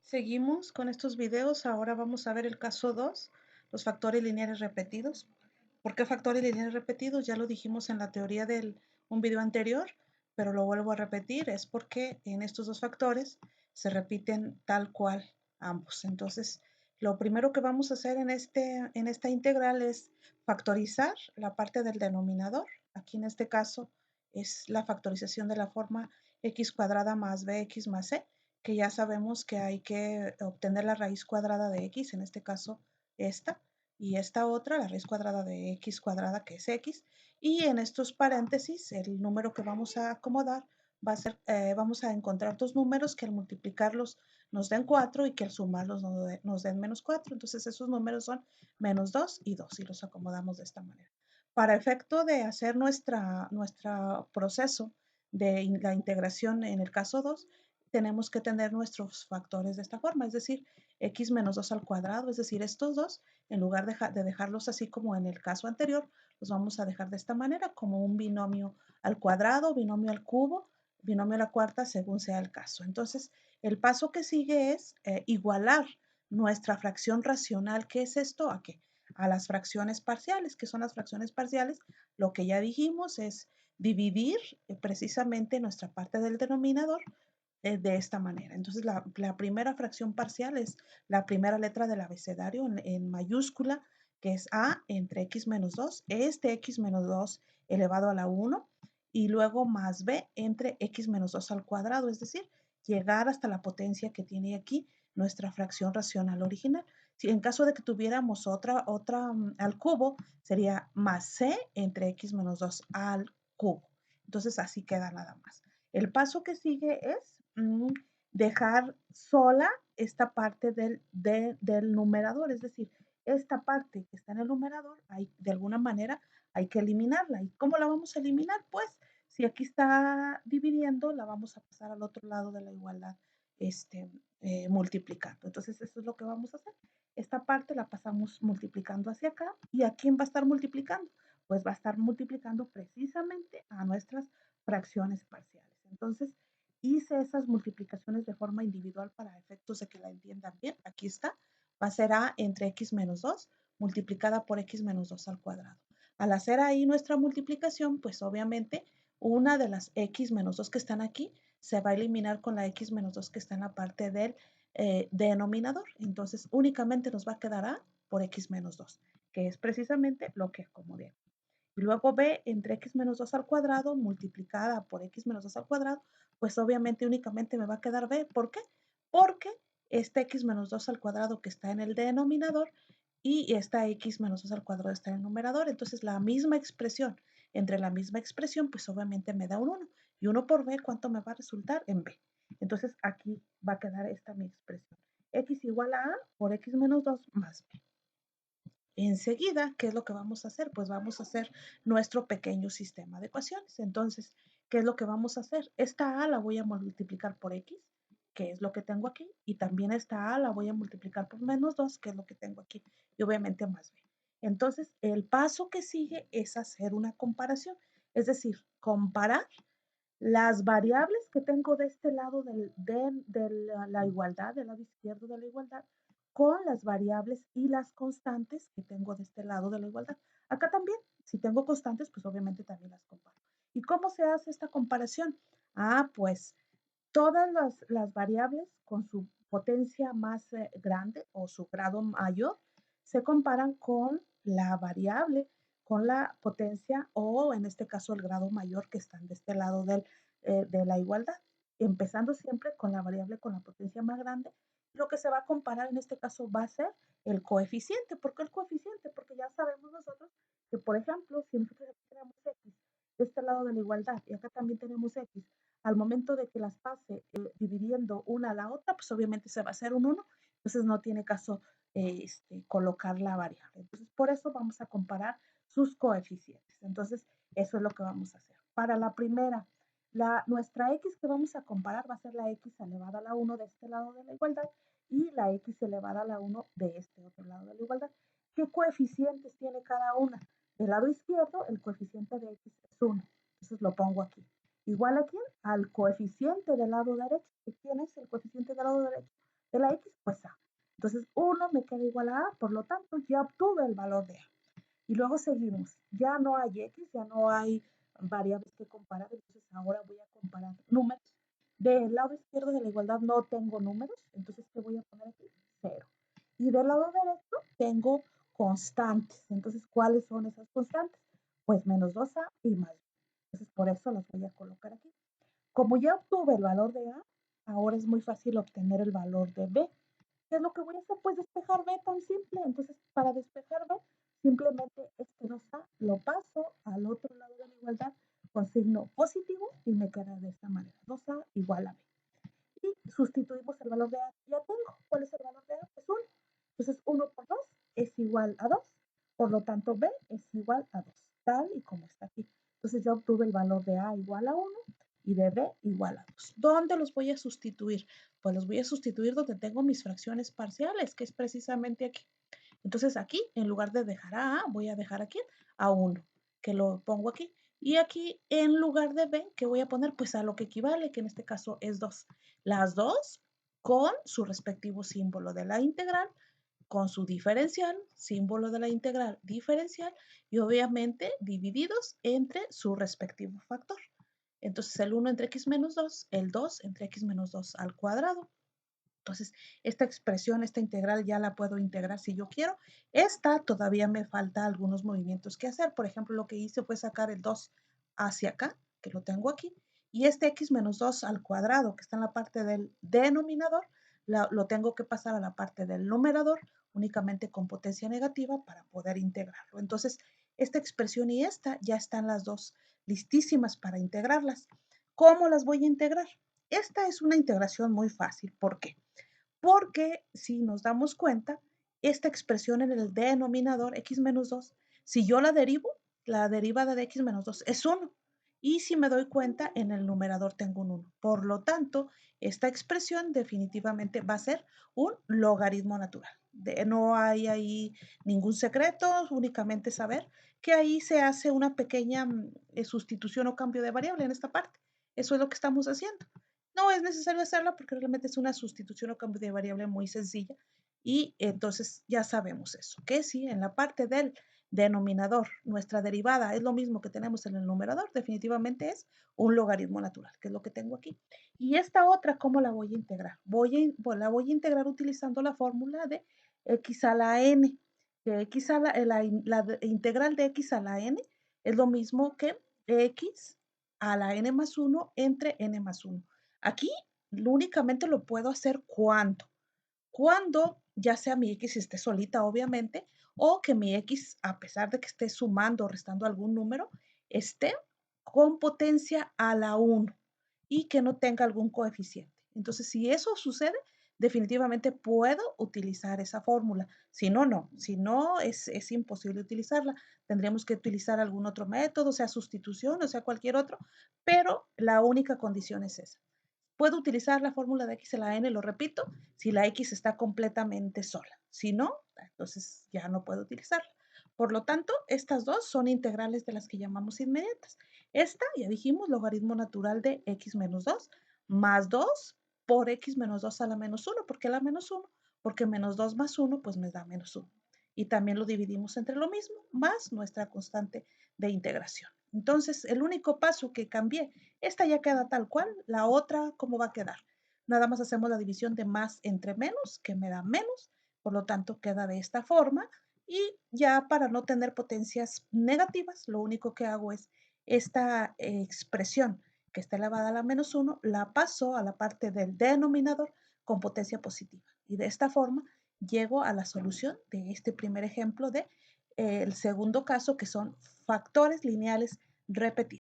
Seguimos con estos videos. Ahora vamos a ver el caso 2, los factores lineales repetidos. ¿Por qué factores lineales repetidos? Ya lo dijimos en la teoría de un video anterior, pero lo vuelvo a repetir. Es porque en estos dos factores se repiten tal cual ambos. Entonces, lo primero que vamos a hacer en esta integral es factorizar la parte del denominador. Aquí en este caso es la factorización de la forma x cuadrada más bx más c, que ya sabemos que hay que obtener la raíz cuadrada de x, en este caso esta, y esta otra, la raíz cuadrada de x cuadrada, que es x, y en estos paréntesis, el número que vamos a acomodar va a ser, vamos a encontrar dos números que al multiplicarlos nos den 4 y que al sumarlos nos den menos 4. Entonces esos números son menos 2 y 2 y los acomodamos de esta manera. Para efecto de hacer nuestro proceso de la integración en el caso 2, tenemos que tener nuestros factores de esta forma, es decir, x menos 2 al cuadrado, es decir, estos dos, en lugar de dejarlos así como en el caso anterior, los vamos a dejar de esta manera, como un binomio al cuadrado, binomio al cubo, binomio a la cuarta, según sea el caso. Entonces, el paso que sigue es igualar nuestra fracción racional. ¿Qué es esto? ¿A qué? A las fracciones parciales. ¿Qué son las fracciones parciales? Lo que ya dijimos es dividir precisamente nuestra parte del denominador de esta manera. Entonces, la primera fracción parcial es la primera letra del abecedario en mayúscula, que es a entre x menos 2, este x menos 2 elevado a la 1, y luego más b entre x menos 2 al cuadrado, es decir, llegar hasta la potencia que tiene aquí nuestra fracción racional original. Si en caso de que tuviéramos otra al cubo, sería más c entre x menos 2 al cubo. Entonces, así queda nada más. El paso que sigue es dejar sola esta parte del numerador, es decir, esta parte que está en el numerador, de alguna manera hay que eliminarla. ¿Y cómo la vamos a eliminar? Pues si aquí está dividiendo, la vamos a pasar al otro lado de la igualdad, multiplicando. Entonces, eso es lo que vamos a hacer. Esta parte la pasamos multiplicando hacia acá. ¿Y a quién va a estar multiplicando? Pues va a estar multiplicando precisamente a nuestras fracciones parciales. Entonces, hice esas multiplicaciones de forma individual para efectos de que la entiendan bien. Aquí está. Va a ser a entre x menos 2 multiplicada por x menos 2 al cuadrado. Al hacer ahí nuestra multiplicación, pues obviamente una de las x menos 2 que están aquí se va a eliminar con la x menos 2 que está en la parte del denominador. Entonces, únicamente nos va a quedar a por x menos 2, que es precisamente lo que acomodé. Y luego b entre x menos 2 al cuadrado multiplicada por x menos 2 al cuadrado, pues obviamente únicamente me va a quedar b. ¿Por qué? Porque este x menos 2 al cuadrado que está en el denominador y esta x menos 2 al cuadrado está en el numerador. Entonces la misma expresión, entre la misma expresión, pues obviamente me da un 1. Y 1 por b, ¿cuánto me va a resultar? En b. Entonces aquí va a quedar esta mi expresión. X igual a por x menos 2 más b. Enseguida, ¿qué es lo que vamos a hacer? Pues vamos a hacer nuestro pequeño sistema de ecuaciones. Entonces, ¿qué es lo que vamos a hacer? Esta a la voy a multiplicar por x, que es lo que tengo aquí, y también esta a la voy a multiplicar por menos 2, que es lo que tengo aquí, y obviamente más b. Entonces, el paso que sigue es hacer una comparación, es decir, comparar las variables que tengo de este lado de la igualdad, del lado izquierdo de la igualdad, con las variables y las constantes que tengo de este lado de la igualdad. Acá también, si tengo constantes, pues obviamente también las comparo. ¿Y cómo se hace esta comparación? Ah, pues todas las variables con su potencia más grande o su grado mayor se comparan con la variable con la potencia o en este caso el grado mayor que están de este lado de la igualdad, empezando siempre con la variable con la potencia más grande. Lo que se va a comparar en este caso va a ser el coeficiente. ¿Por qué el coeficiente? Porque ya sabemos nosotros que, por ejemplo, si nosotros aquí tenemos x de este lado de la igualdad y acá también tenemos x, al momento de que las pase dividiendo una a la otra, pues obviamente se va a hacer un 1, entonces no tiene caso colocar la variable. Entonces, por eso vamos a comparar sus coeficientes. Entonces, eso es lo que vamos a hacer. Para la primera, nuestra x que vamos a comparar va a ser la x elevada a la 1 de este lado de la igualdad y la x elevada a la 1 de este otro lado de la igualdad. ¿Qué coeficientes tiene cada una? Del lado izquierdo, el coeficiente de x es 1. Entonces lo pongo aquí. ¿Igual a quién? Al coeficiente del lado derecho. ¿Quién es el coeficiente del lado derecho? De la x, igual a A, por lo tanto ya obtuve el valor de A. Y luego seguimos, ya no hay X, ya no hay variables que comparar, entonces ahora voy a comparar números. Del lado izquierdo de la igualdad no tengo números, entonces ¿qué voy a poner aquí? 0. Y del lado derecho tengo constantes, entonces ¿cuáles son esas constantes? Pues menos 2A y más 2. Entonces por eso las voy a colocar aquí. Como ya obtuve el valor de A, ahora es muy fácil obtener el valor de B. ¿Qué es lo que voy a hacer? Pues despejar B tan simple. Entonces, para despejar B, simplemente este 2A lo paso al otro lado de la igualdad con signo positivo y me queda de esta manera. 2A igual a B. Y sustituimos el valor de A. Ya tengo. ¿Cuál es el valor de A? Es 1. Entonces, 1 por 2 es igual a 2. Por lo tanto, B es igual a 2, tal y como está aquí. Entonces, ya obtuve el valor de A igual a 1 y de B igual a 2. ¿Dónde los voy a sustituir? Pues los voy a sustituir donde tengo mis fracciones parciales, que es precisamente aquí. Entonces aquí, en lugar de dejar a A, voy a dejar aquí a 1, que lo pongo aquí. Y aquí, en lugar de B, ¿qué voy a poner? Pues a lo que equivale, que en este caso es 2. Las dos con su respectivo símbolo de la integral, con su diferencial, símbolo de la integral diferencial, y obviamente divididos entre su respectivo factor. Entonces el 1 entre x menos 2, el 2 entre x menos 2 al cuadrado. Entonces, esta expresión, esta integral ya la puedo integrar si yo quiero. Esta todavía me falta algunos movimientos que hacer. Por ejemplo, lo que hice fue sacar el 2 hacia acá, que lo tengo aquí, y este x menos 2 al cuadrado, que está en la parte del denominador, lo tengo que pasar a la parte del numerador, únicamente con potencia negativa para poder integrarlo. Entonces, esta expresión y esta ya están las dos listísimas para integrarlas. ¿Cómo las voy a integrar? Esta es una integración muy fácil. ¿Por qué? Porque si nos damos cuenta, esta expresión en el denominador x menos 2, si yo la derivo, la derivada de x menos 2 es 1. Y si me doy cuenta, en el numerador tengo un 1. Por lo tanto, esta expresión definitivamente va a ser un logaritmo natural. No hay ahí ningún secreto, únicamente saber que ahí se hace una pequeña sustitución o cambio de variable en esta parte. Eso es lo que estamos haciendo. No es necesario hacerla porque realmente es una sustitución o cambio de variable muy sencilla y entonces ya sabemos eso, que si en la parte del denominador nuestra derivada es lo mismo que tenemos en el numerador, definitivamente es un logaritmo natural, que es lo que tengo aquí. Y esta otra, ¿cómo la voy a integrar? La voy a integrar utilizando la fórmula de x a la n, que x a la integral de x a la n es lo mismo que x a la n más 1 entre n más 1. Aquí únicamente lo puedo hacer cuando ya sea mi x esté solita, obviamente, o que mi x, a pesar de que esté sumando o restando algún número, esté con potencia a la 1 y que no tenga algún coeficiente. Entonces, si eso sucede, definitivamente puedo utilizar esa fórmula. Si no, no. Si no, es imposible utilizarla. Tendríamos que utilizar algún otro método, sea sustitución o sea cualquier otro, pero la única condición es esa. Puedo utilizar la fórmula de x a la n, lo repito, si la x está completamente sola. Si no, entonces ya no puedo utilizarla. Por lo tanto, estas dos son integrales de las que llamamos inmediatas. Esta, ya dijimos, logaritmo natural de x menos 2 más 2 por x menos 2 a la menos 1. ¿Por qué la menos 1? Porque menos 2 más 1 pues me da menos 1. Y también lo dividimos entre lo mismo, más nuestra constante de integración. Entonces, el único paso que cambié, esta ya queda tal cual, la otra, ¿cómo va a quedar? Nada más hacemos la división de más entre menos, que me da menos, por lo tanto queda de esta forma. Y ya para no tener potencias negativas, lo único que hago es esta expresión que está elevada a la menos 1, la paso a la parte del denominador con potencia positiva. Y de esta forma llego a la solución de este primer ejemplo de el segundo caso, que son factores lineales repetidos.